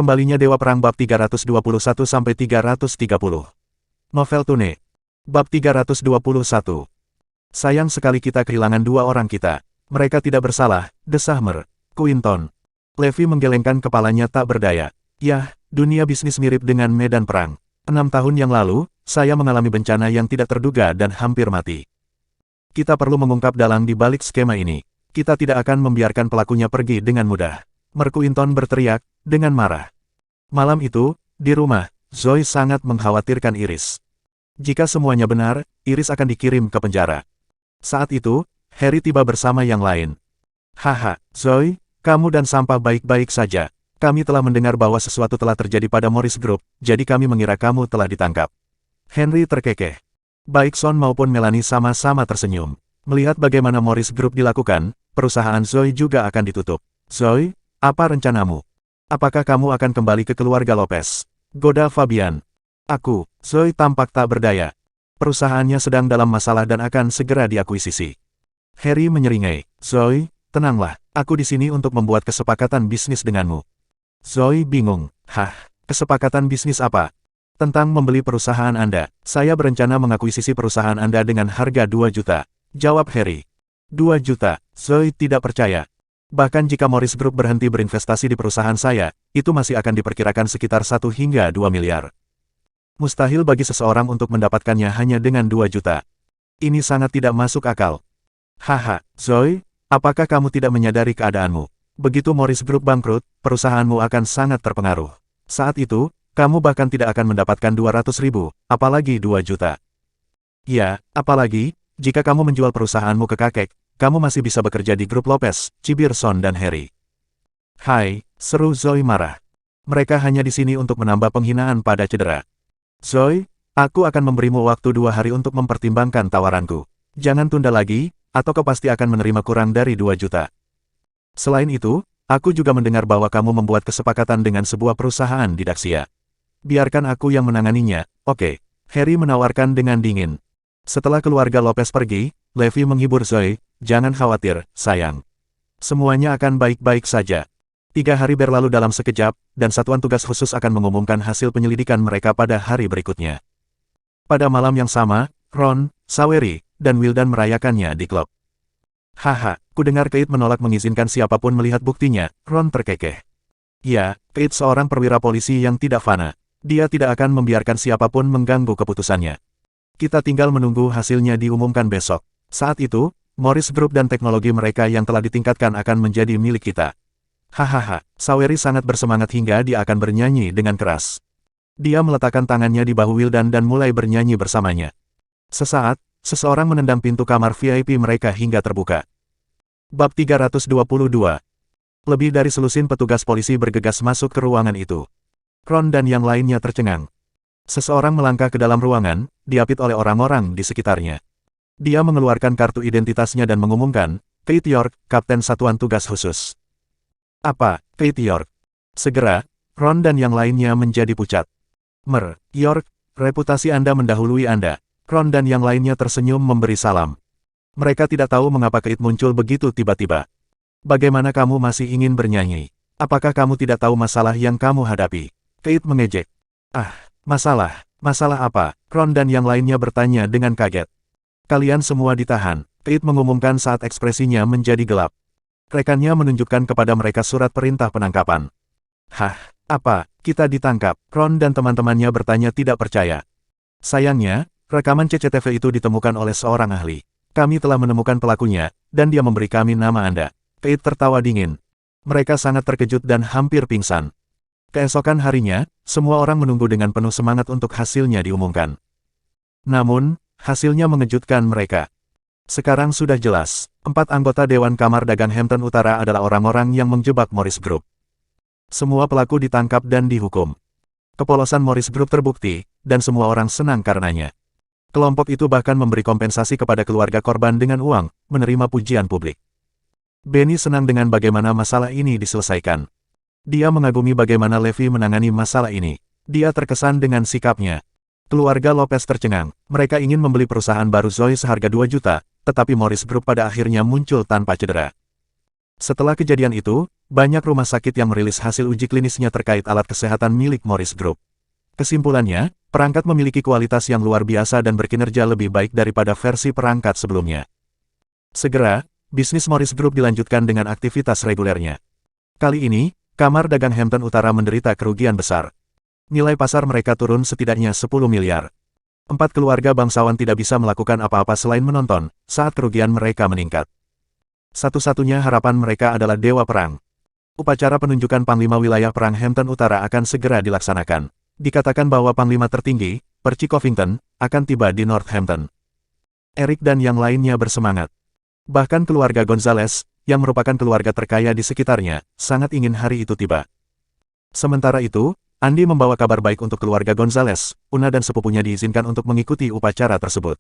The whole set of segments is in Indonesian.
Kembalinya Dewa Perang Bab 321-330. Novel Tune. Bab 321. Sayang sekali kita kehilangan dua orang kita. Mereka tidak bersalah, desah Mer. Quinton. Levi menggelengkan kepalanya tak berdaya. Yah, dunia bisnis mirip dengan medan perang. 6 tahun yang lalu, saya mengalami bencana yang tidak terduga dan hampir mati. Kita perlu mengungkap dalang di balik skema ini. Kita tidak akan membiarkan pelakunya pergi dengan mudah. Quinton berteriak, dengan marah. Malam itu, di rumah, Zoe sangat mengkhawatirkan Iris. Jika semuanya benar, Iris akan dikirim ke penjara. Saat itu, Harry tiba bersama yang lain. Haha, Zoe, kamu dan Sampah baik-baik saja. Kami telah mendengar bahwa sesuatu telah terjadi pada Morris Group, jadi kami mengira kamu telah ditangkap. Henry terkekeh. Baik Son maupun Melanie sama-sama tersenyum. Melihat bagaimana Morris Group dilakukan, perusahaan Zoe juga akan ditutup. Zoe, apa rencanamu? Apakah kamu akan kembali ke keluarga Lopez? Goda Fabian. Aku, Zoe tampak tak berdaya. Perusahaannya sedang dalam masalah dan akan segera diakuisisi. Harry menyeringai. Zoe, tenanglah, aku di sini untuk membuat kesepakatan bisnis denganmu. Zoe bingung. Hah, kesepakatan bisnis apa? Tentang membeli perusahaan Anda. Saya berencana mengakuisisi perusahaan Anda dengan harga 2 juta. Jawab Harry. 2 juta, Zoe tidak percaya. Bahkan jika Morris Group berhenti berinvestasi di perusahaan saya, itu masih akan diperkirakan sekitar 1 hingga 2 miliar. Mustahil bagi seseorang untuk mendapatkannya hanya dengan 2 juta. Ini sangat tidak masuk akal. Haha, Zoe, apakah kamu tidak menyadari keadaanmu? Begitu Morris Group bangkrut, perusahaanmu akan sangat terpengaruh. Saat itu, kamu bahkan tidak akan mendapatkan 200.000, apalagi 2 juta. Ya, apalagi, jika kamu menjual perusahaanmu ke kakek, kamu masih bisa bekerja di grup Lopez, cibir Son dan Harry. Hai, seru Zoe marah. Mereka hanya di sini untuk menambah penghinaan pada cedera. Zoe, aku akan memberimu waktu 2 hari untuk mempertimbangkan tawaranku. Jangan tunda lagi, atau kau pasti akan menerima kurang dari 2 juta. Selain itu, aku juga mendengar bahwa kamu membuat kesepakatan dengan sebuah perusahaan di Daxia. Biarkan aku yang menanganinya, oke. Harry menawarkan dengan dingin. Setelah keluarga Lopez pergi, Levi menghibur Zoe, jangan khawatir, sayang. Semuanya akan baik-baik saja. 3 hari berlalu dalam sekejap, dan satuan tugas khusus akan mengumumkan hasil penyelidikan mereka pada hari berikutnya. Pada malam yang sama, Ron, Saweri, dan Wildan merayakannya di klub. Haha, kudengar Kate menolak mengizinkan siapapun melihat buktinya, Ron terkekeh. Ya, Kate seorang perwira polisi yang tidak fana. Dia tidak akan membiarkan siapapun mengganggu keputusannya. Kita tinggal menunggu hasilnya diumumkan besok. Saat itu, Morris Group dan teknologi mereka yang telah ditingkatkan akan menjadi milik kita. Hahaha, Saweri sangat bersemangat hingga dia akan bernyanyi dengan keras. Dia meletakkan tangannya di bahu Wildan dan mulai bernyanyi bersamanya. Sesaat, seseorang menendang pintu kamar VIP mereka hingga terbuka. Bab 322. Lebih dari selusin petugas polisi bergegas masuk ke ruangan itu. Ron dan yang lainnya tercengang. Seseorang melangkah ke dalam ruangan, diapit oleh orang-orang di sekitarnya. Dia mengeluarkan kartu identitasnya dan mengumumkan, Kate York, Kapten Satuan Tugas Khusus. Apa, Kate York? Segera, Ron dan yang lainnya menjadi pucat. Mer, York, reputasi Anda mendahului Anda. Ron dan yang lainnya tersenyum memberi salam. Mereka tidak tahu mengapa Kate muncul begitu tiba-tiba. Bagaimana kamu masih ingin bernyanyi? Apakah kamu tidak tahu masalah yang kamu hadapi? Kate mengejek. Ah, masalah apa? Ron dan yang lainnya bertanya dengan kaget. Kalian semua ditahan, Kate mengumumkan saat ekspresinya menjadi gelap. Rekannya menunjukkan kepada mereka surat perintah penangkapan. Hah, apa, kita ditangkap? Ron dan teman-temannya bertanya tidak percaya. Sayangnya, rekaman CCTV itu ditemukan oleh seorang ahli. Kami telah menemukan pelakunya, dan dia memberi kami nama Anda. Kate tertawa dingin. Mereka sangat terkejut dan hampir pingsan. Keesokan harinya, semua orang menunggu dengan penuh semangat untuk hasilnya diumumkan. Namun, hasilnya mengejutkan mereka. Sekarang sudah jelas, 4 anggota Dewan Kamar Dagang Hampton Utara adalah orang-orang yang menjebak Morris Group. Semua pelaku ditangkap dan dihukum. Kepolosan Morris Group terbukti, dan semua orang senang karenanya. Kelompok itu bahkan memberi kompensasi kepada keluarga korban dengan uang, menerima pujian publik. Benny senang dengan bagaimana masalah ini diselesaikan. Dia mengagumi bagaimana Levi menangani masalah ini. Dia terkesan dengan sikapnya. Keluarga Lopez tercengang. Mereka ingin membeli perusahaan baru Zoe seharga 2 juta, tetapi Morris Group pada akhirnya muncul tanpa cedera. Setelah kejadian itu, banyak rumah sakit yang merilis hasil uji klinisnya terkait alat kesehatan milik Morris Group. Kesimpulannya, perangkat memiliki kualitas yang luar biasa dan berkinerja lebih baik daripada versi perangkat sebelumnya. Segera, bisnis Morris Group dilanjutkan dengan aktivitas regulernya. Kali ini, Kamar Dagang Hampton Utara menderita kerugian besar. Nilai pasar mereka turun setidaknya 10 miliar. 4 keluarga bangsawan tidak bisa melakukan apa-apa selain menonton saat kerugian mereka meningkat. Satu-satunya harapan mereka adalah Dewa Perang. Upacara penunjukan Panglima Wilayah Perang Hampton Utara akan segera dilaksanakan. Dikatakan bahwa Panglima tertinggi, Percy Covington, akan tiba di Northampton. Eric dan yang lainnya bersemangat. Bahkan keluarga Gonzales, yang merupakan keluarga terkaya di sekitarnya, sangat ingin hari itu tiba. Sementara itu, Andy membawa kabar baik untuk keluarga Gonzales. Una dan sepupunya diizinkan untuk mengikuti upacara tersebut.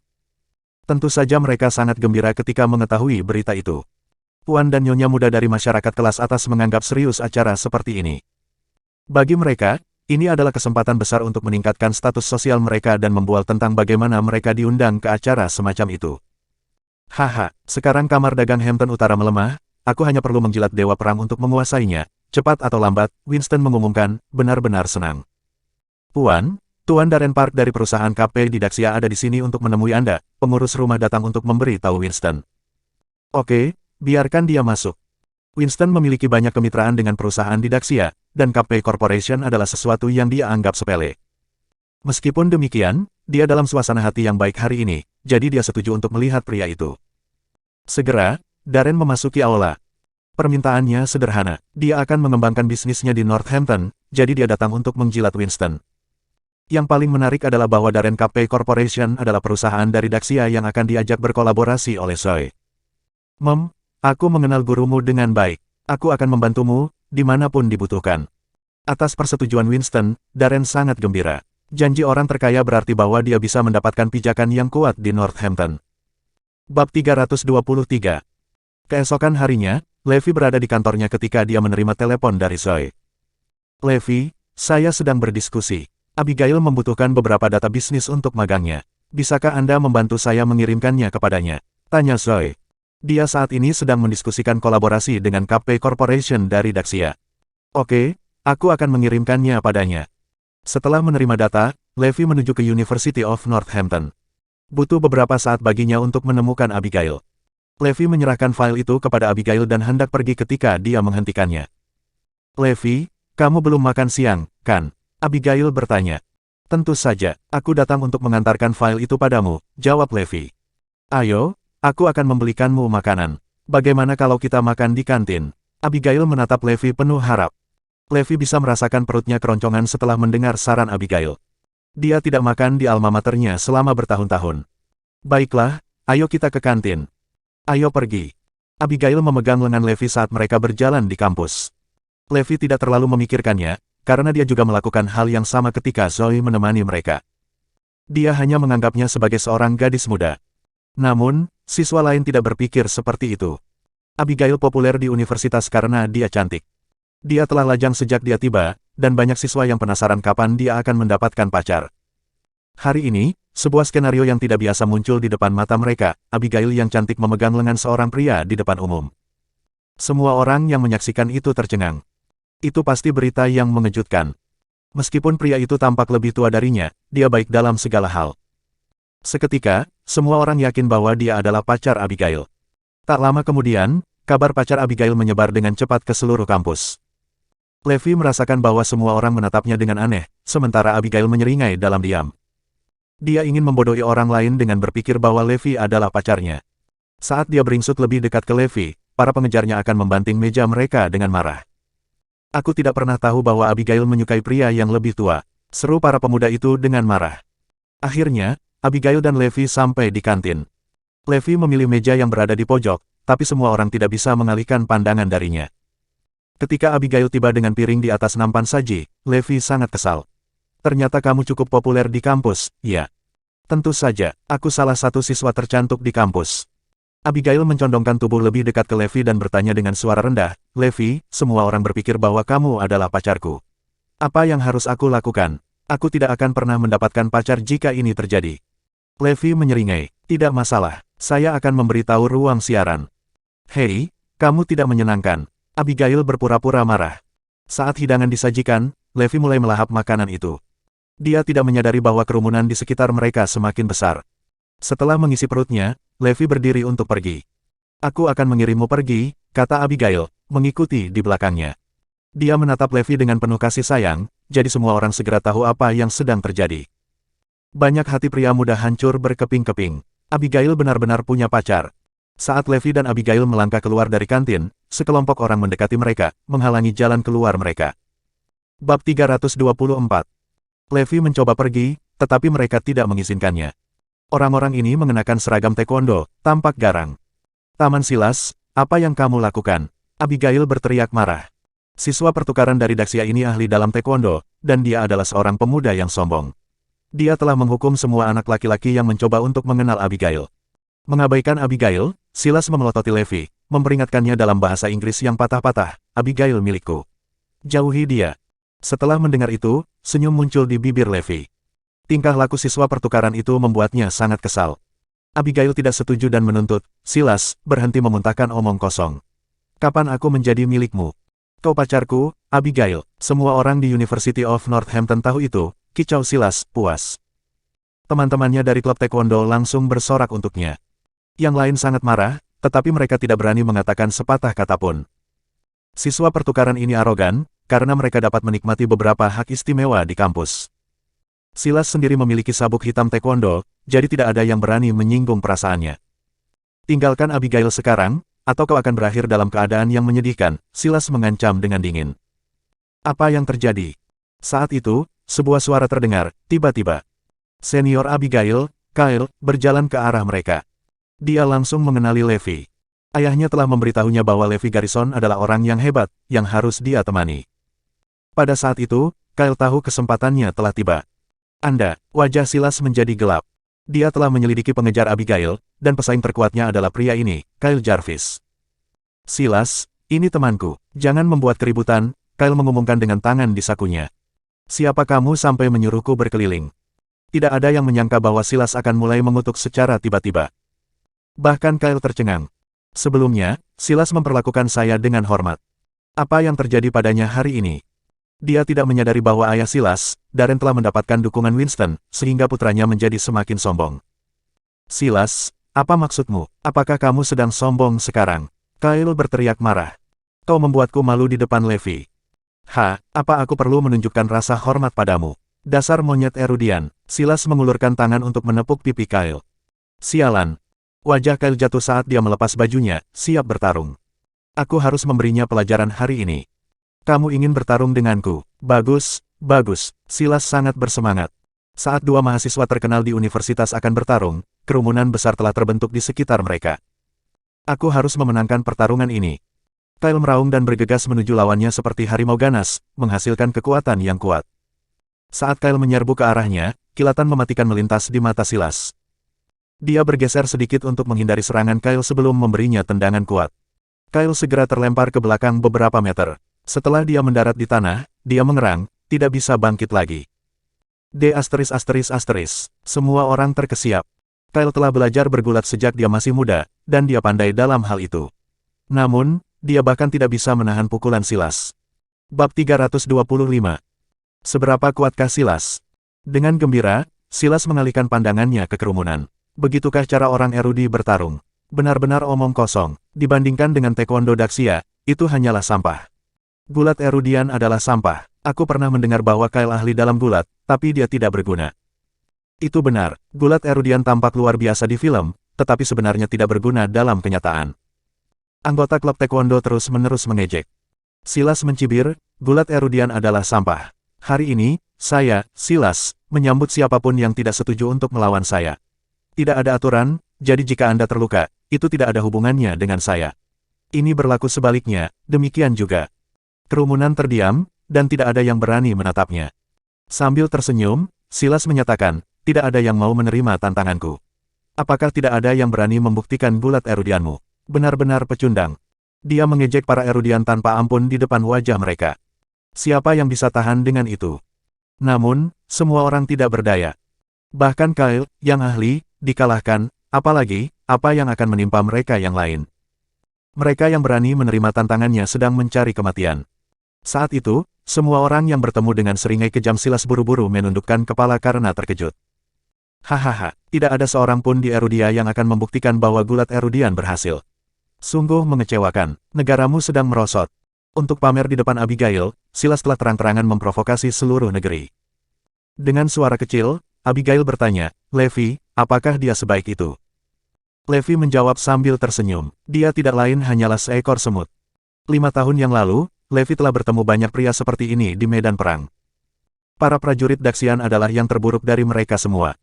Tentu saja mereka sangat gembira ketika mengetahui berita itu. Puan dan nyonya muda dari masyarakat kelas atas menganggap serius acara seperti ini. Bagi mereka, ini adalah kesempatan besar untuk meningkatkan status sosial mereka dan membual tentang bagaimana mereka diundang ke acara semacam itu. Haha, sekarang Kamar Dagang Hampton Utara melemah, aku hanya perlu menjilat Dewa Perang untuk menguasainya. Cepat atau lambat, Winston mengumumkan, benar-benar senang. Puan, Tuan Darren Park dari perusahaan KP di Daxia ada di sini untuk menemui Anda, pengurus rumah datang untuk memberi tahu Winston. Oke, biarkan dia masuk. Winston memiliki banyak kemitraan dengan perusahaan di Daxia, dan KP Corporation adalah sesuatu yang dia anggap sepele. Meskipun demikian, dia dalam suasana hati yang baik hari ini, jadi dia setuju untuk melihat pria itu. Segera, Darren memasuki aula. Permintaannya sederhana, dia akan mengembangkan bisnisnya di Northampton, jadi dia datang untuk menjilat Winston. Yang paling menarik adalah bahwa Darren KP Corporation adalah perusahaan dari Daxia yang akan diajak berkolaborasi oleh Zoe. Aku mengenal gurumu dengan baik. Aku akan membantumu, dimanapun dibutuhkan. Atas persetujuan Winston, Darren sangat gembira. Janji orang terkaya berarti bahwa dia bisa mendapatkan pijakan yang kuat di Northampton. Bab 323. Keesokan harinya, Levi berada di kantornya ketika dia menerima telepon dari Zoe. Levi, saya sedang berdiskusi. Abigail membutuhkan beberapa data bisnis untuk magangnya. Bisakah Anda membantu saya mengirimkannya kepadanya? Tanya Zoe. Dia saat ini sedang mendiskusikan kolaborasi dengan KP Corporation dari Daxia. Oke, aku akan mengirimkannya padanya. Setelah menerima data, Levi menuju ke University of Northampton. Butuh beberapa saat baginya untuk menemukan Abigail. Levi menyerahkan file itu kepada Abigail dan hendak pergi ketika dia menghentikannya. Levi, kamu belum makan siang, kan? Abigail bertanya. Tentu saja, aku datang untuk mengantarkan file itu padamu, jawab Levi. Ayo, aku akan membelikanmu makanan. Bagaimana kalau kita makan di kantin? Abigail menatap Levi penuh harap. Levi bisa merasakan perutnya keroncongan setelah mendengar saran Abigail. Dia tidak makan di alma maternya selama bertahun-tahun. Baiklah, ayo kita ke kantin. Ayo pergi. Abigail memegang lengan Levi saat mereka berjalan di kampus. Levi tidak terlalu memikirkannya, karena dia juga melakukan hal yang sama ketika Zoe menemani mereka. Dia hanya menganggapnya sebagai seorang gadis muda. Namun, siswa lain tidak berpikir seperti itu. Abigail populer di universitas karena dia cantik. Dia telah lajang sejak dia tiba, dan banyak siswa yang penasaran kapan dia akan mendapatkan pacar. Hari ini, sebuah skenario yang tidak biasa muncul di depan mata mereka. Abigail yang cantik memegang lengan seorang pria di depan umum. Semua orang yang menyaksikan itu tercengang. Itu pasti berita yang mengejutkan. Meskipun pria itu tampak lebih tua darinya, dia baik dalam segala hal. Seketika, semua orang yakin bahwa dia adalah pacar Abigail. Tak lama kemudian, kabar pacar Abigail menyebar dengan cepat ke seluruh kampus. Levi merasakan bahwa semua orang menatapnya dengan aneh, sementara Abigail menyeringai dalam diam. Dia ingin membodohi orang lain dengan berpikir bahwa Levi adalah pacarnya. Saat dia beringsut lebih dekat ke Levi, para pengejarnya akan membanting meja mereka dengan marah. Aku tidak pernah tahu bahwa Abigail menyukai pria yang lebih tua, seru para pemuda itu dengan marah. Akhirnya, Abigail dan Levi sampai di kantin. Levi memilih meja yang berada di pojok, tapi semua orang tidak bisa mengalihkan pandangan darinya. Ketika Abigail tiba dengan piring di atas nampan saji, Levi sangat kesal. Ternyata kamu cukup populer di kampus, ya? Tentu saja, aku salah satu siswa tercantik di kampus. Abigail mencondongkan tubuh lebih dekat ke Levi dan bertanya dengan suara rendah, Levi, semua orang berpikir bahwa kamu adalah pacarku. Apa yang harus aku lakukan? Aku tidak akan pernah mendapatkan pacar jika ini terjadi. Levi menyeringai, tidak masalah, saya akan memberitahu ruang siaran. Hei, Kamu tidak menyenangkan. Abigail berpura-pura marah. Saat hidangan disajikan, Levi mulai melahap makanan itu. Dia tidak menyadari bahwa kerumunan di sekitar mereka semakin besar. Setelah mengisi perutnya, Levi berdiri untuk pergi. Aku akan mengirimmu pergi, kata Abigail, mengikuti di belakangnya. Dia menatap Levi dengan penuh kasih sayang, jadi semua orang segera tahu apa yang sedang terjadi. Banyak hati pria muda hancur berkeping-keping. Abigail benar-benar punya pacar. Saat Levi dan Abigail melangkah keluar dari kantin, sekelompok orang mendekati mereka, menghalangi jalan keluar mereka. Bab 324. Levi mencoba pergi, tetapi mereka tidak mengizinkannya. Orang-orang ini mengenakan seragam taekwondo, tampak garang. Taman Silas, apa yang kamu lakukan? Abigail berteriak marah. Siswa pertukaran dari Daxia ini ahli dalam taekwondo, dan dia adalah seorang pemuda yang sombong. Dia telah menghukum semua anak laki-laki yang mencoba untuk mengenal Abigail. Mengabaikan Abigail, Silas memelototi Levi, memperingatkannya dalam bahasa Inggris yang patah-patah, Abigail milikku. Jauhi dia. Setelah mendengar itu, senyum muncul di bibir Levi. Tingkah laku siswa pertukaran itu membuatnya sangat kesal. Abigail tidak setuju dan menuntut, Silas, berhenti memuntahkan omong kosong. Kapan aku menjadi milikmu? Kau pacarku, Abigail. Semua orang di University of Northampton tahu itu, kicau Silas, puas. Teman-temannya dari klub taekwondo langsung bersorak untuknya. Yang lain sangat marah, tetapi mereka tidak berani mengatakan sepatah kata pun. Siswa pertukaran ini arogan, karena mereka dapat menikmati beberapa hak istimewa di kampus. Silas sendiri memiliki sabuk hitam taekwondo, jadi tidak ada yang berani menyinggung perasaannya. Tinggalkan Abigail sekarang, atau kau akan berakhir dalam keadaan yang menyedihkan, Silas mengancam dengan dingin. Apa yang terjadi? Saat itu, sebuah suara terdengar, tiba-tiba. Senior Abigail, Kyle, berjalan ke arah mereka. Dia langsung mengenali Levi. Ayahnya telah memberitahunya bahwa Levi Garrison adalah orang yang hebat, yang harus dia temani. Pada saat itu, Kyle tahu kesempatannya telah tiba. Wajah Silas menjadi gelap. Dia telah menyelidiki pengejar Abigail, dan pesaing terkuatnya adalah pria ini, Kyle Jarvis. Silas, ini temanku. Jangan membuat keributan, Kyle mengumumkan dengan tangan di sakunya. Siapa kamu sampai menyuruhku berkeliling? Tidak ada yang menyangka bahwa Silas akan mulai mengutuk secara tiba-tiba. Bahkan Kyle tercengang. Sebelumnya, Silas memperlakukan saya dengan hormat. Apa yang terjadi padanya hari ini? Dia tidak menyadari bahwa ayah Silas, Darren telah mendapatkan dukungan Winston, sehingga putranya menjadi semakin sombong. Silas, apa maksudmu? Apakah kamu sedang sombong sekarang? Kyle berteriak marah. Kau membuatku malu di depan Levi. Apa aku perlu menunjukkan rasa hormat padamu? Dasar monyet erudian. Silas mengulurkan tangan untuk menepuk pipi Kyle. Sialan. Wajah Kyle jatuh saat dia melepas bajunya, siap bertarung. Aku harus memberinya pelajaran hari ini. Kamu ingin bertarung denganku? Bagus, bagus. Silas sangat bersemangat. Saat dua mahasiswa terkenal di universitas akan bertarung, kerumunan besar telah terbentuk di sekitar mereka. Aku harus memenangkan pertarungan ini. Kyle meraung dan bergegas menuju lawannya seperti harimau ganas, menghasilkan kekuatan yang kuat. Saat Kyle menyerbu ke arahnya, kilatan mematikan melintas di mata Silas. Dia bergeser sedikit untuk menghindari serangan Kyle sebelum memberinya tendangan kuat. Kyle segera terlempar ke belakang beberapa meter. Setelah dia mendarat di tanah, dia mengerang, tidak bisa bangkit lagi. Semua orang terkesiap. Kyle telah belajar bergulat sejak dia masih muda, dan dia pandai dalam hal itu. Namun, dia bahkan tidak bisa menahan pukulan Silas. Bab 325. Seberapa kuatkah Silas? Dengan gembira, Silas mengalihkan pandangannya ke kerumunan. Begitukah cara orang erudi bertarung? Benar-benar omong kosong. Dibandingkan dengan taekwondo Daxia, itu hanyalah sampah. Gulat erudian adalah sampah. Aku pernah mendengar bahwa Kyle ahli dalam gulat, tapi dia tidak berguna. Itu benar, gulat erudian tampak luar biasa di film, tetapi sebenarnya tidak berguna dalam kenyataan. Anggota klub taekwondo terus-menerus mengejek. Silas mencibir, gulat erudian adalah sampah. Hari ini, saya, Silas, menyambut siapapun yang tidak setuju untuk melawan saya. Tidak ada aturan, jadi jika Anda terluka, itu tidak ada hubungannya dengan saya. Ini berlaku sebaliknya, demikian juga. Kerumunan terdiam, dan tidak ada yang berani menatapnya. Sambil tersenyum, Silas menyatakan, tidak ada yang mau menerima tantanganku. Apakah tidak ada yang berani membuktikan gulat erudianmu? Benar-benar pecundang. Dia mengejek para erudian tanpa ampun di depan wajah mereka. Siapa yang bisa tahan dengan itu? Namun, semua orang tidak berdaya. Bahkan Kyle, yang ahli, dikalahkan, apalagi, apa yang akan menimpa mereka yang lain. Mereka yang berani menerima tantangannya sedang mencari kematian. Saat itu, semua orang yang bertemu dengan seringai kejam Silas buru-buru menundukkan kepala karena terkejut. Hahaha, tidak ada seorang pun di Erudia yang akan membuktikan bahwa gulat Erudian berhasil. Sungguh mengecewakan, negaramu sedang merosot. Untuk pamer di depan Abigail, Silas telah terang-terangan memprovokasi seluruh negeri. Dengan suara kecil, Abigail bertanya, Levi, apakah dia sebaik itu? Levi menjawab sambil tersenyum, dia tidak lain hanyalah seekor semut. 5 tahun yang lalu, Levi telah bertemu banyak pria seperti ini di medan perang. Para prajurit Daxian adalah yang terburuk dari mereka semua.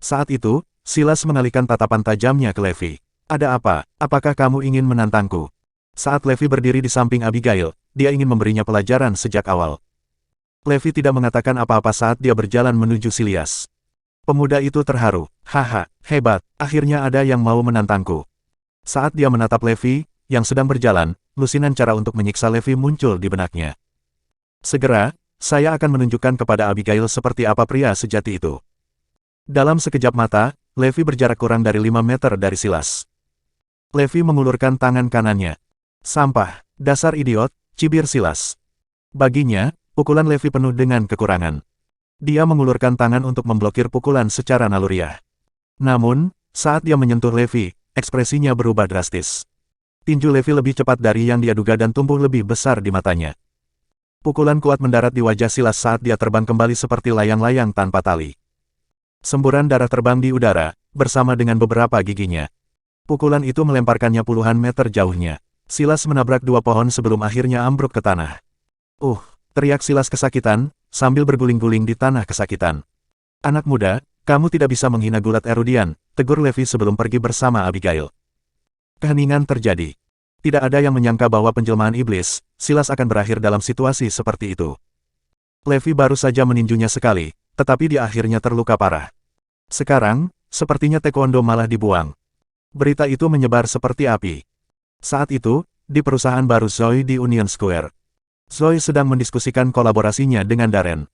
Saat itu, Silas mengalihkan tatapan tajamnya ke Levi. Ada apa? Apakah kamu ingin menantangku? Saat Levi berdiri di samping Abigail, dia ingin memberinya pelajaran sejak awal. Levi tidak mengatakan apa-apa saat dia berjalan menuju Silias. Pemuda itu terharu. Haha, hebat, akhirnya ada yang mau menantangku. Saat dia menatap Levi, yang sedang berjalan, lusinan cara untuk menyiksa Levi muncul di benaknya. Segera, saya akan menunjukkan kepada Abigail seperti apa pria sejati itu. Dalam sekejap mata, Levi berjarak kurang dari 5 meter dari Silas. Levi mengulurkan tangan kanannya. Sampah, dasar idiot, cibir Silas. Baginya, pukulan Levi penuh dengan kekurangan. Dia mengulurkan tangan untuk memblokir pukulan secara naluriah. Namun, saat dia menyentuh Levi, ekspresinya berubah drastis. Tinju Levi lebih cepat dari yang dia duga dan tumbuh lebih besar di matanya. Pukulan kuat mendarat di wajah Silas saat dia terbang kembali seperti layang-layang tanpa tali. Semburan darah terbang di udara, bersama dengan beberapa giginya. Pukulan itu melemparkannya puluhan meter jauhnya. Silas menabrak 2 pohon sebelum akhirnya ambruk ke tanah. Teriak Silas kesakitan, sambil berguling-guling di tanah kesakitan. Anak muda, kamu tidak bisa menghina gulat Erudian, tegur Levi sebelum pergi bersama Abigail. Keheningan terjadi. Tidak ada yang menyangka bahwa penjelmaan iblis, Silas akan berakhir dalam situasi seperti itu. Levi baru saja meninjunya sekali, tetapi dia akhirnya terluka parah. Sekarang, sepertinya taekwondo malah dibuang. Berita itu menyebar seperti api. Saat itu, di perusahaan baru Zoe di Union Square, Zoe sedang mendiskusikan kolaborasinya dengan Darren.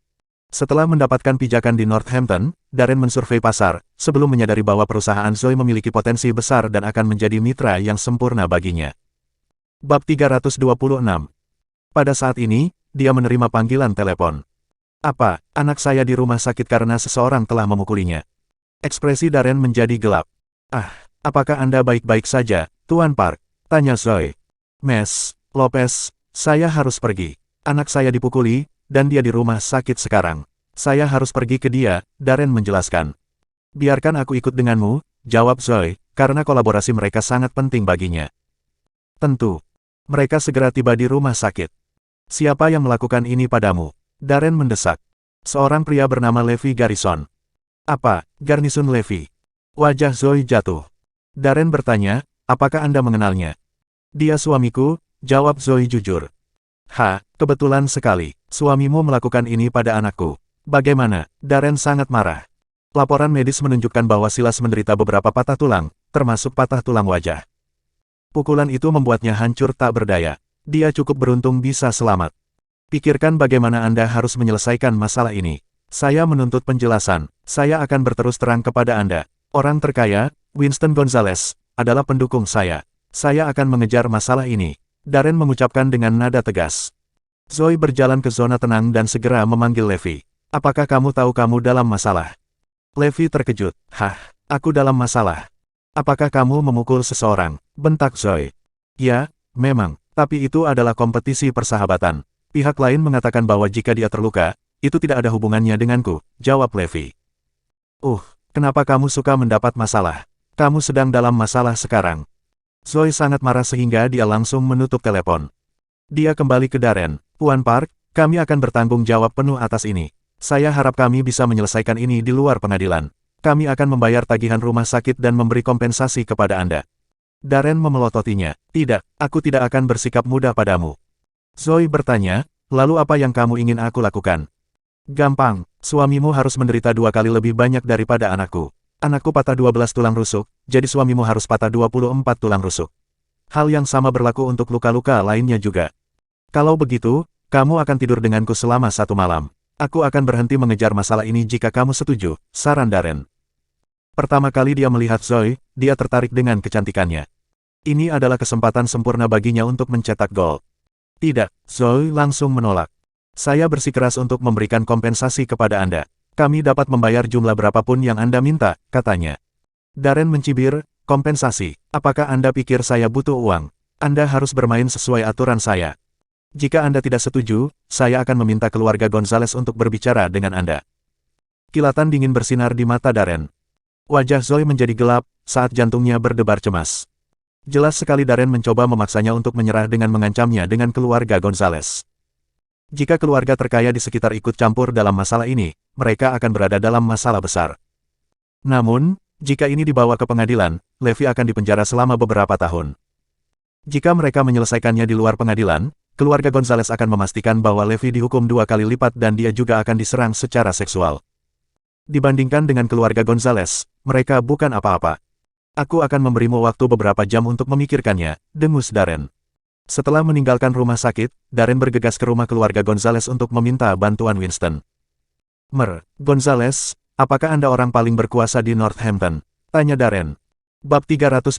Setelah mendapatkan pijakan di Northampton, Darren mensurvei pasar, sebelum menyadari bahwa perusahaan Zoe memiliki potensi besar dan akan menjadi mitra yang sempurna baginya. Bab 326. Pada saat ini, dia menerima panggilan telepon. Apa, anak saya di rumah sakit karena seseorang telah memukulinya? Ekspresi Darren menjadi gelap. Apakah Anda baik-baik saja, Tuan Park? Tanya Zoe. Miss Lopez, saya harus pergi. Anak saya dipukuli, dan dia di rumah sakit sekarang. Saya harus pergi ke dia, Darren menjelaskan. Biarkan aku ikut denganmu, jawab Zoe, karena kolaborasi mereka sangat penting baginya. Tentu. Mereka segera tiba di rumah sakit. Siapa yang melakukan ini padamu? Darren mendesak. Seorang pria bernama Levi Garrison. Apa, Garnison Levi? Wajah Zoe jatuh. Darren bertanya, apakah Anda mengenalnya? Dia suamiku, jawab Zoe jujur. Kebetulan sekali, suamimu melakukan ini pada anakku. Bagaimana? Darren sangat marah. Laporan medis menunjukkan bahwa Silas menderita beberapa patah tulang, termasuk patah tulang wajah. Pukulan itu membuatnya hancur tak berdaya. Dia cukup beruntung bisa selamat. Pikirkan bagaimana Anda harus menyelesaikan masalah ini. Saya menuntut penjelasan. Saya akan berterus terang kepada Anda. Orang terkaya, Winston Gonzales, adalah pendukung saya. Saya akan mengejar masalah ini. Darren mengucapkan dengan nada tegas. Zoe berjalan ke zona tenang dan segera memanggil Levi. Apakah kamu tahu kamu dalam masalah? Levi terkejut. Aku dalam masalah. Apakah kamu memukul seseorang? Bentak Zoe. Ya, memang, tapi itu adalah kompetisi persahabatan. Pihak lain mengatakan bahwa jika dia terluka, itu tidak ada hubungannya denganku, jawab Levi. Kenapa kamu suka mendapat masalah? Kamu sedang dalam masalah sekarang. Zoe sangat marah sehingga dia langsung menutup telepon. Dia kembali ke Darren. Tuan Park, kami akan bertanggung jawab penuh atas ini. Saya harap kami bisa menyelesaikan ini di luar pengadilan. Kami akan membayar tagihan rumah sakit dan memberi kompensasi kepada Anda. Darren memelototinya. Tidak, aku tidak akan bersikap mudah padamu. Zoe bertanya, lalu apa yang kamu ingin aku lakukan? Gampang, suamimu harus menderita 2 kali lebih banyak daripada anakku. Anakku patah 12 tulang rusuk, jadi suamimu harus patah 24 tulang rusuk. Hal yang sama berlaku untuk luka-luka lainnya juga. Kalau begitu, kamu akan tidur denganku selama 1 malam. Aku akan berhenti mengejar masalah ini jika kamu setuju, saran Darren. Pertama kali dia melihat Zoe, dia tertarik dengan kecantikannya. Ini adalah kesempatan sempurna baginya untuk mencetak gol. Tidak, Zoe langsung menolak. Saya bersikeras untuk memberikan kompensasi kepada Anda. Kami dapat membayar jumlah berapapun yang Anda minta, katanya. Darren mencibir, kompensasi. Apakah Anda pikir saya butuh uang? Anda harus bermain sesuai aturan saya. Jika Anda tidak setuju, saya akan meminta keluarga Gonzales untuk berbicara dengan Anda. Kilatan dingin bersinar di mata Darren. Wajah Zoe menjadi gelap, saat jantungnya berdebar cemas. Jelas sekali Darren mencoba memaksanya untuk menyerah dengan mengancamnya dengan keluarga Gonzales. Jika keluarga terkaya di sekitar ikut campur dalam masalah ini, mereka akan berada dalam masalah besar. Namun, jika ini dibawa ke pengadilan, Levi akan dipenjara selama beberapa tahun. Jika mereka menyelesaikannya di luar pengadilan, keluarga Gonzales akan memastikan bahwa Levi dihukum 2 kali lipat dan dia juga akan diserang secara seksual. Dibandingkan dengan keluarga Gonzales, mereka bukan apa-apa. Aku akan memberimu waktu beberapa jam untuk memikirkannya, dengus Darren. Setelah meninggalkan rumah sakit, Darren bergegas ke rumah keluarga Gonzales untuk meminta bantuan Winston. Gonzales, apakah Anda orang paling berkuasa di Northampton? Tanya Darren. Bab 327.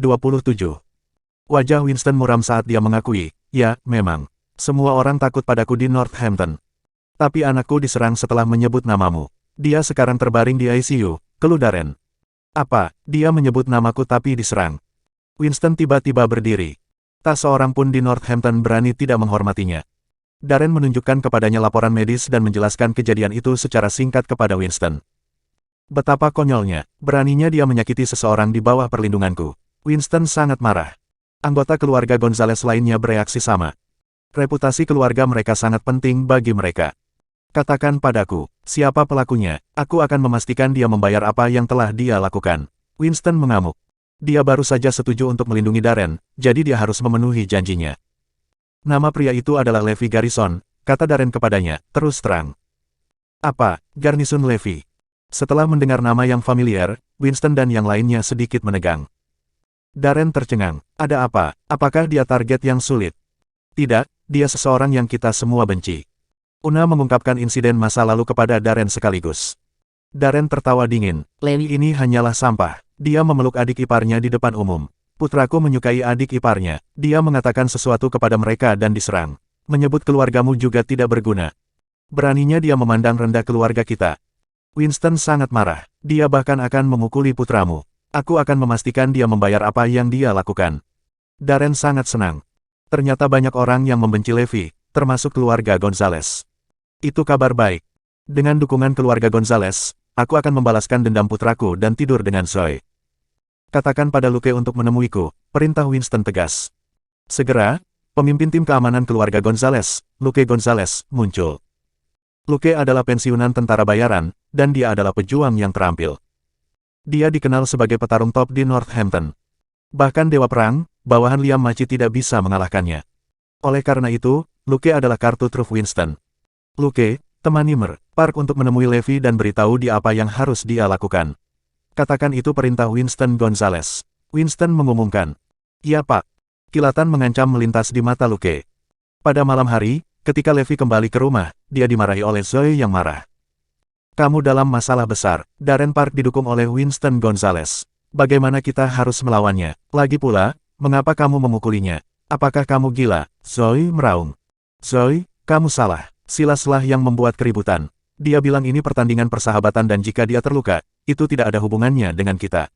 Wajah Winston muram saat dia mengakui, ya, memang. Semua orang takut padaku di Northampton. Tapi anakku diserang setelah menyebut namamu. Dia sekarang terbaring di ICU, keluh Darren. Apa, dia menyebut namaku tapi diserang? Winston tiba-tiba berdiri. Tak seorang pun di Northampton berani tidak menghormatinya. Darren menunjukkan kepadanya laporan medis dan menjelaskan kejadian itu secara singkat kepada Winston. Betapa konyolnya, beraninya dia menyakiti seseorang di bawah perlindunganku. Winston sangat marah. Anggota keluarga Gonzales lainnya bereaksi sama. Reputasi keluarga mereka sangat penting bagi mereka. Katakan padaku, siapa pelakunya, aku akan memastikan dia membayar apa yang telah dia lakukan. Winston mengamuk. Dia baru saja setuju untuk melindungi Darren, jadi dia harus memenuhi janjinya. Nama pria itu adalah Levi Garrison, kata Darren kepadanya, terus terang. Apa, Garrison Levi? Setelah mendengar nama yang familiar, Winston dan yang lainnya sedikit menegang. Darren tercengang. Ada apa? Apakah dia target yang sulit? Tidak, dia seseorang yang kita semua benci. Una mengungkapkan insiden masa lalu kepada Darren sekaligus. Darren tertawa dingin. Levi ini hanyalah sampah. Dia memeluk adik iparnya di depan umum. Putraku menyukai adik iparnya. Dia mengatakan sesuatu kepada mereka dan diserang. Menyebut keluargamu juga tidak berguna. Beraninya dia memandang rendah keluarga kita. Winston sangat marah. Dia bahkan akan memukuli putramu. Aku akan memastikan dia membayar apa yang dia lakukan. Darren sangat senang. Ternyata banyak orang yang membenci Levi, termasuk keluarga Gonzales. Itu kabar baik. Dengan dukungan keluarga Gonzales, aku akan membalaskan dendam putraku dan tidur dengan Zoe. Katakan pada Luke untuk menemuiku, perintah Winston tegas. Segera, pemimpin tim keamanan keluarga Gonzales, Luke Gonzales, muncul. Luke adalah pensiunan tentara bayaran, dan dia adalah pejuang yang terampil. Dia dikenal sebagai petarung top di Northampton. Bahkan Dewa Perang, bawahan Liam Maci tidak bisa mengalahkannya. Oleh karena itu, Luke adalah kartu truf Winston. Luke, temani Park untuk menemui Levi dan beritahu dia apa yang harus dia lakukan. Katakan itu perintah Winston Gonzales. Winston mengumumkan. Iya Pak. Kilatan mengancam melintas di mata Luke. Pada malam hari, ketika Levi kembali ke rumah, dia dimarahi oleh Zoe yang marah. Kamu dalam masalah besar. Darren Park didukung oleh Winston Gonzales. Bagaimana kita harus melawannya? Lagi pula, mengapa kamu memukulinya? Apakah kamu gila? Zoe meraung. Zoe, kamu salah. Silaslah yang membuat keributan. Dia bilang ini pertandingan persahabatan dan jika dia terluka, itu tidak ada hubungannya dengan kita.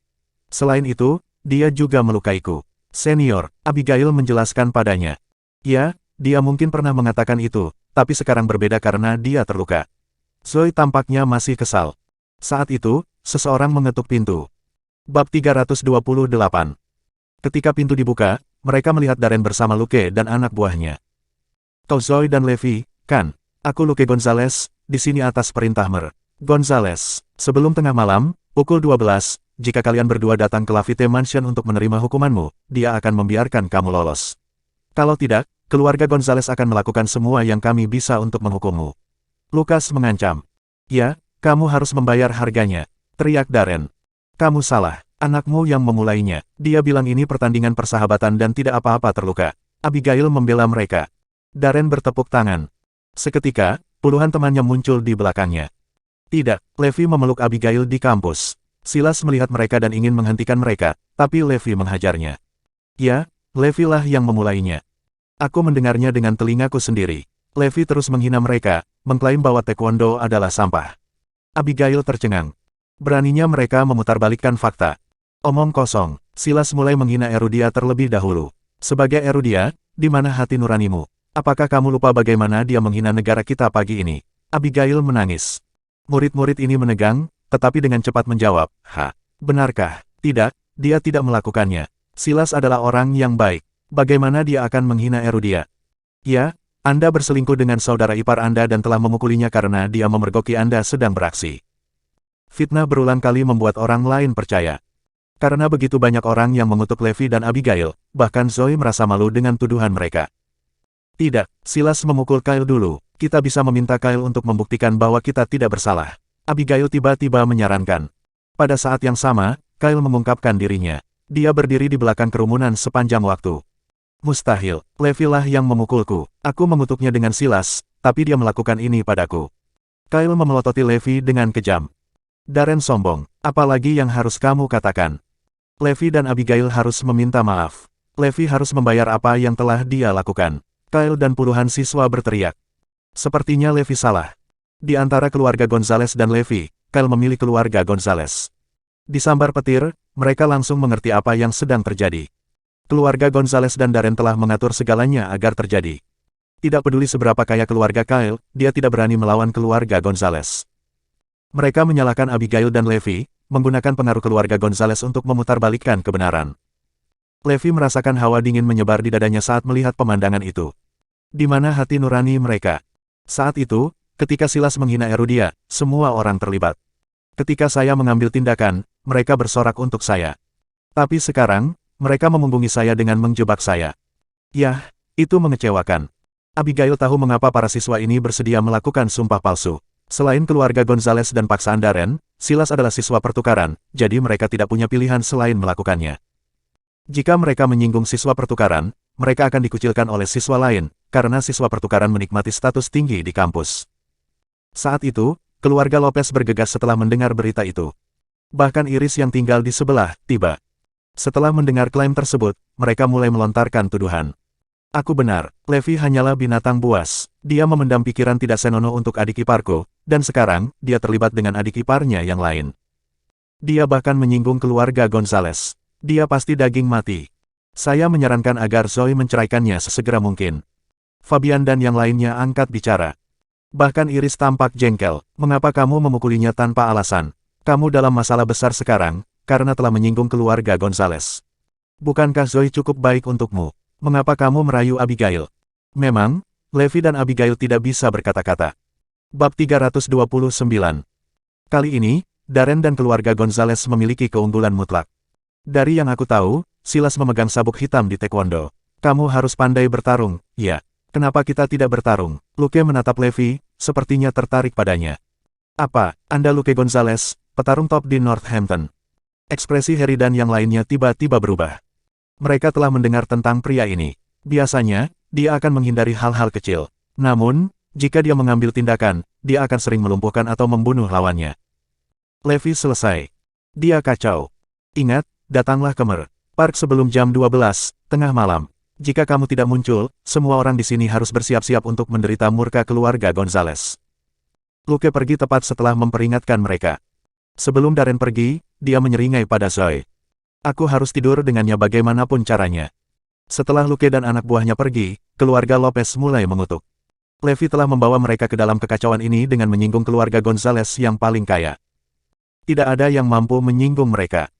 Selain itu, dia juga melukaiku. Senior, Abigail menjelaskan padanya. Ya, dia mungkin pernah mengatakan itu, tapi sekarang berbeda karena dia terluka. Zoe tampaknya masih kesal. Saat itu, seseorang mengetuk pintu. Bab 328. Ketika pintu dibuka, mereka melihat Darren bersama Luke dan anak buahnya. Kau Zoe dan Levi, kan? Aku Luke Gonzales, di sini atas perintah Gonzales. Sebelum tengah malam, pukul 12, jika kalian berdua datang ke Lafite Mansion untuk menerima hukumanmu, dia akan membiarkan kamu lolos. Kalau tidak, keluarga Gonzales akan melakukan semua yang kami bisa untuk menghukummu. Lucas mengancam. Ya, kamu harus membayar harganya, teriak Darren. Kamu salah, anakmu yang memulainya. Dia bilang ini pertandingan persahabatan dan tidak apa-apa terluka. Abigail membela mereka. Darren bertepuk tangan. Seketika, puluhan temannya muncul di belakangnya. Tidak, Levi memeluk Abigail di kampus. Silas melihat mereka dan ingin menghentikan mereka, tapi Levi menghajarnya. Ya, Levi lah yang memulainya. Aku mendengarnya dengan telingaku sendiri. Levi terus menghina mereka, mengklaim bahwa taekwondo adalah sampah. Abigail tercengang. Beraninya mereka memutarbalikkan fakta. Omong kosong, Silas mulai menghina Erudia terlebih dahulu. Sebagai Erudia, di mana hati nuranimu? Apakah kamu lupa bagaimana dia menghina negara kita pagi ini? Abigail menangis. Murid-murid ini menegang, tetapi dengan cepat menjawab, benarkah? Tidak, dia tidak melakukannya. Silas adalah orang yang baik. Bagaimana dia akan menghina Erudia? Ya, Anda berselingkuh dengan saudara ipar Anda dan telah memukulinya karena dia memergoki Anda sedang beraksi. Fitnah berulang kali membuat orang lain percaya. Karena begitu banyak orang yang mengutuk Levi dan Abigail, bahkan Zoe merasa malu dengan tuduhan mereka. Tidak, Silas memukul Kyle dulu. Kita bisa meminta Kyle untuk membuktikan bahwa kita tidak bersalah. Abigail tiba-tiba menyarankan. Pada saat yang sama, Kyle mengungkapkan dirinya. Dia berdiri di belakang kerumunan sepanjang waktu. Mustahil, Levi lah yang memukulku. Aku mengutuknya dengan Silas, tapi dia melakukan ini padaku. Kyle memelototi Levi dengan kejam. Darren sombong, apalagi yang harus kamu katakan? Levi dan Abigail harus meminta maaf. Levi harus membayar apa yang telah dia lakukan. Kyle dan puluhan siswa berteriak. Sepertinya Levi salah. Di antara keluarga Gonzales dan Levi, Kyle memilih keluarga Gonzales. Disambar petir, mereka langsung mengerti apa yang sedang terjadi. Keluarga Gonzales dan Darren telah mengatur segalanya agar terjadi. Tidak peduli seberapa kaya keluarga Kyle, dia tidak berani melawan keluarga Gonzales. Mereka menyalahkan Abigail dan Levi, menggunakan pengaruh keluarga Gonzales untuk memutarbalikkan kebenaran. Levi merasakan hawa dingin menyebar di dadanya saat melihat pemandangan itu. Di mana hati nurani mereka? Saat itu, ketika Silas menghina Erudia, semua orang terlibat. Ketika saya mengambil tindakan, mereka bersorak untuk saya. Tapi sekarang, mereka memunggungi saya dengan menjebak saya. Yah, itu mengecewakan. Abigail tahu mengapa para siswa ini bersedia melakukan sumpah palsu. Selain keluarga Gonzales dan paksaan Darren, Silas adalah siswa pertukaran, jadi mereka tidak punya pilihan selain melakukannya. Jika mereka menyinggung siswa pertukaran, mereka akan dikucilkan oleh siswa lain, karena siswa pertukaran menikmati status tinggi di kampus. Saat itu, keluarga Lopez bergegas setelah mendengar berita itu. Bahkan Iris yang tinggal di sebelah, tiba. Setelah mendengar klaim tersebut, mereka mulai melontarkan tuduhan. Aku benar, Levi hanyalah binatang buas. Dia memendam pikiran tidak senonoh untuk adik iparku, dan sekarang, dia terlibat dengan adik iparnya yang lain. Dia bahkan menyinggung keluarga Gonzales. Dia pasti daging mati. Saya menyarankan agar Zoe menceraikannya sesegera mungkin. Fabian dan yang lainnya angkat bicara. Bahkan Iris tampak jengkel. Mengapa kamu memukulinya tanpa alasan? Kamu dalam masalah besar sekarang, karena telah menyinggung keluarga Gonzales. Bukankah Zoe cukup baik untukmu? Mengapa kamu merayu Abigail? Memang, Levi dan Abigail tidak bisa berkata-kata. Bab 329. Kali ini, Darren dan keluarga Gonzales memiliki keunggulan mutlak. Dari yang aku tahu, Silas memegang sabuk hitam di taekwondo. Kamu harus pandai bertarung, ya. Kenapa kita tidak bertarung? Luke menatap Levi, sepertinya tertarik padanya. Apa, Anda Luke Gonzales, petarung top di Northampton? Ekspresi Harry dan yang lainnya tiba-tiba berubah. Mereka telah mendengar tentang pria ini. Biasanya, dia akan menghindari hal-hal kecil. Namun, jika dia mengambil tindakan, dia akan sering melumpuhkan atau membunuh lawannya. Levi selesai. Dia kacau. Ingat, datanglah ke Mer Park sebelum jam 12, tengah malam. Jika kamu tidak muncul, semua orang di sini harus bersiap-siap untuk menderita murka keluarga Gonzales. Luke pergi tepat setelah memperingatkan mereka. Sebelum Darren pergi, dia menyeringai pada Zoe. Aku harus tidur dengannya bagaimanapun caranya. Setelah Luke dan anak buahnya pergi, keluarga Lopez mulai mengutuk. Levi telah membawa mereka ke dalam kekacauan ini dengan menyinggung keluarga Gonzales yang paling kaya. Tidak ada yang mampu menyinggung mereka.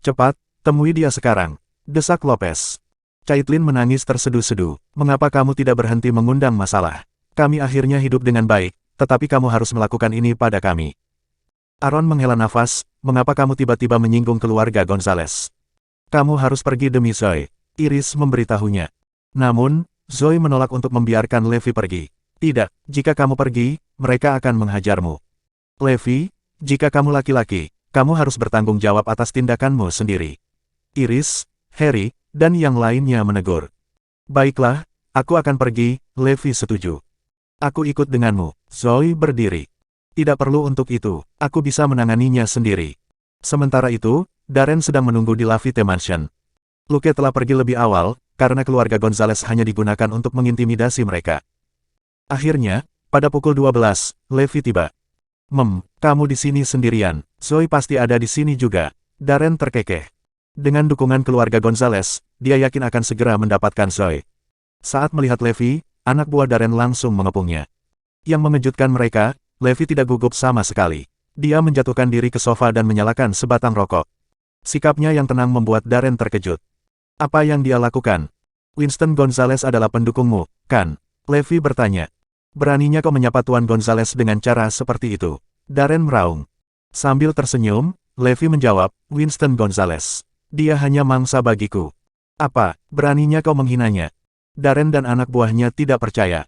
Cepat, temui dia sekarang, desak Lopez. Caitlin menangis terseduh-seduh. Mengapa kamu tidak berhenti mengundang masalah? Kami akhirnya hidup dengan baik, tetapi kamu harus melakukan ini pada kami. Aaron menghela nafas, mengapa kamu tiba-tiba menyinggung keluarga Gonzales? Kamu harus pergi demi Zoe. Iris memberitahunya. Namun, Zoe menolak untuk membiarkan Levi pergi. Tidak, jika kamu pergi, mereka akan menghajarmu. Levi, jika kamu laki-laki, kamu harus bertanggung jawab atas tindakanmu sendiri. Iris, Harry, dan yang lainnya menegur. Baiklah, aku akan pergi, Levi setuju. Aku ikut denganmu. Zoe berdiri. Tidak perlu untuk itu, aku bisa menanganinya sendiri. Sementara itu, Darren sedang menunggu di Lafite Mansion. Luke telah pergi lebih awal, karena keluarga Gonzales hanya digunakan untuk mengintimidasi mereka. Akhirnya, pada pukul 12, Levi tiba. Kamu di sini sendirian. Zoe pasti ada di sini juga. Darren terkekeh. Dengan dukungan keluarga Gonzales, dia yakin akan segera mendapatkan Zoe. Saat melihat Levi, anak buah Darren langsung mengepungnya. Yang mengejutkan mereka, Levi tidak gugup sama sekali. Dia menjatuhkan diri ke sofa dan menyalakan sebatang rokok. Sikapnya yang tenang membuat Darren terkejut. Apa yang dia lakukan? Winston Gonzales adalah pendukungmu, kan? Levi bertanya. Beraninya kau menyapa Tuan Gonzales dengan cara seperti itu? Darren meraung. Sambil tersenyum, Levi menjawab, Winston Gonzales. Dia hanya mangsa bagiku. Apa, beraninya kau menghinanya? Darren dan anak buahnya tidak percaya.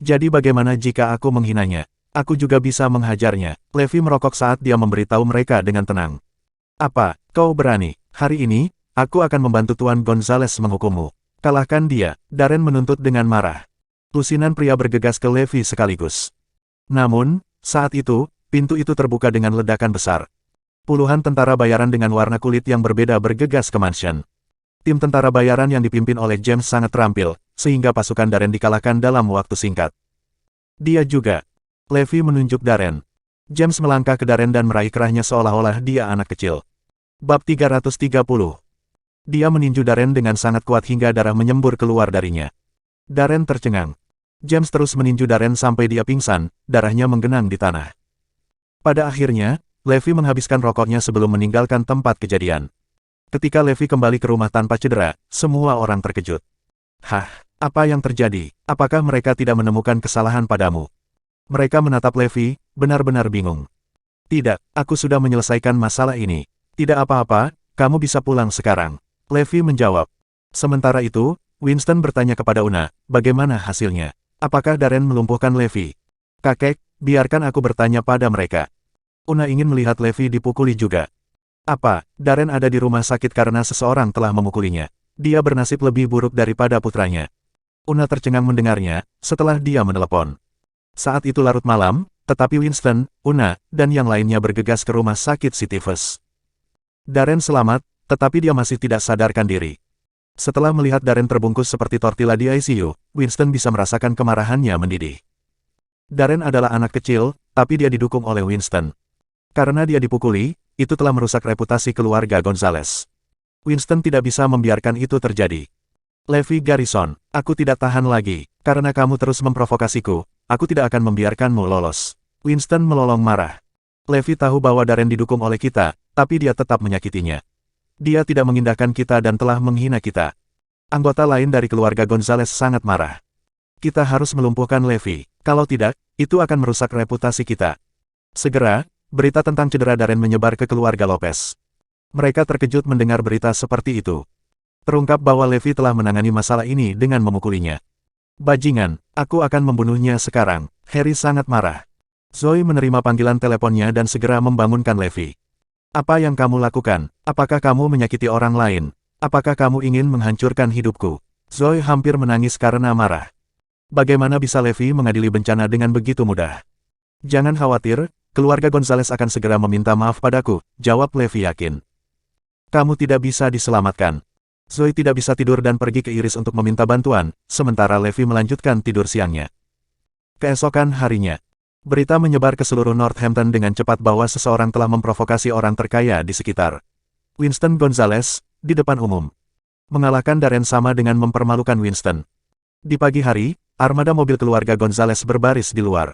Jadi bagaimana jika aku menghinanya? Aku juga bisa menghajarnya. Levi merokok saat dia memberitahu mereka dengan tenang. Apa, kau berani? Hari ini, aku akan membantu Tuan Gonzales menghukummu. Kalahkan dia, Darren menuntut dengan marah. Lusinan pria bergegas ke Levi sekaligus. Namun, saat itu, pintu itu terbuka dengan ledakan besar. Puluhan tentara bayaran dengan warna kulit yang berbeda bergegas ke mansion. Tim tentara bayaran yang dipimpin oleh James sangat terampil, sehingga pasukan Darren dikalahkan dalam waktu singkat. Dia juga. Levi menunjuk Darren. James melangkah ke Darren dan meraih kerahnya seolah-olah dia anak kecil. Bab 330. Dia meninju Darren dengan sangat kuat hingga darah menyembur keluar darinya. Darren tercengang. James terus meninju Darren sampai dia pingsan, darahnya menggenang di tanah. Pada akhirnya, Levi menghabiskan rokoknya sebelum meninggalkan tempat kejadian. Ketika Levi kembali ke rumah tanpa cedera, semua orang terkejut. Hah, apa yang terjadi? Apakah mereka tidak menemukan kesalahan padamu? Mereka menatap Levi, benar-benar bingung. Tidak, aku sudah menyelesaikan masalah ini. Tidak apa-apa, kamu bisa pulang sekarang. Levi menjawab. Sementara itu, Winston bertanya kepada Una, bagaimana hasilnya? Apakah Darren melumpuhkan Levi? Kakek, biarkan aku bertanya pada mereka. Una ingin melihat Levi dipukuli juga. Apa, Darren ada di rumah sakit karena seseorang telah memukulinya. Dia bernasib lebih buruk daripada putranya. Una tercengang mendengarnya, setelah dia menelepon. Saat itu larut malam, tetapi Winston, Una, dan yang lainnya bergegas ke rumah sakit Sisyphus. Darren selamat, tetapi dia masih tidak sadarkan diri. Setelah melihat Darren terbungkus seperti tortilla di ICU, Winston bisa merasakan kemarahannya mendidih. Darren adalah anak kecil, tapi dia didukung oleh Winston. Karena dia dipukuli, itu telah merusak reputasi keluarga Gonzales. Winston tidak bisa membiarkan itu terjadi. Levi Garrison, aku tidak tahan lagi, karena kamu terus memprovokasiku, aku tidak akan membiarkanmu lolos. Winston melolong marah. Levi tahu bahwa Darren didukung oleh kita, tapi dia tetap menyakitinya. Dia tidak mengindahkan kita dan telah menghina kita. Anggota lain dari keluarga Gonzales sangat marah. Kita harus melumpuhkan Levi, kalau tidak, itu akan merusak reputasi kita. Segera, berita tentang cedera Darren menyebar ke keluarga Lopez. Mereka terkejut mendengar berita seperti itu. Terungkap bahwa Levi telah menangani masalah ini dengan memukulinya. Bajingan, aku akan membunuhnya sekarang. Harry sangat marah. Zoe menerima panggilan teleponnya dan segera membangunkan Levi. Apa yang kamu lakukan? Apakah kamu menyakiti orang lain? Apakah kamu ingin menghancurkan hidupku? Zoe hampir menangis karena marah. Bagaimana bisa Levi mengadili bencana dengan begitu mudah? Jangan khawatir, keluarga Gonzales akan segera meminta maaf padaku, jawab Levi yakin. Kamu tidak bisa diselamatkan. Zoe tidak bisa tidur dan pergi ke Iris untuk meminta bantuan, sementara Levi melanjutkan tidur siangnya. Keesokan harinya, berita menyebar ke seluruh Northampton dengan cepat bahwa seseorang telah memprovokasi orang terkaya di sekitar. Winston Gonzales, di depan umum. Mengalahkan Darren sama dengan mempermalukan Winston. Di pagi hari, armada mobil keluarga Gonzales berbaris di luar.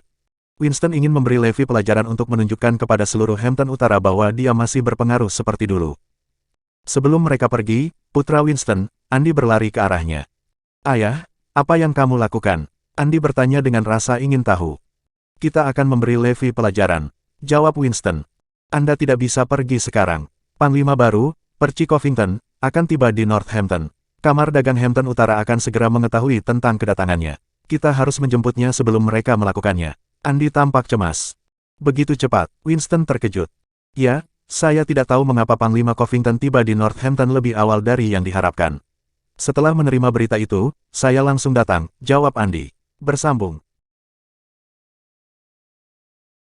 Winston ingin memberi Levi pelajaran untuk menunjukkan kepada seluruh Hampton Utara bahwa dia masih berpengaruh seperti dulu. Sebelum mereka pergi, putra Winston, Andy berlari ke arahnya. Ayah, apa yang kamu lakukan? Andy bertanya dengan rasa ingin tahu. Kita akan memberi Levi pelajaran, jawab Winston. Anda tidak bisa pergi sekarang. Panglima baru, Percy Covington, akan tiba di Northampton. Kamar dagang Hampton Utara akan segera mengetahui tentang kedatangannya. Kita harus menjemputnya sebelum mereka melakukannya. Andy tampak cemas. Begitu cepat, Winston terkejut. Ya, saya tidak tahu mengapa Panglima Covington tiba di Northampton lebih awal dari yang diharapkan. Setelah menerima berita itu, saya langsung datang, jawab Andy. Bersambung.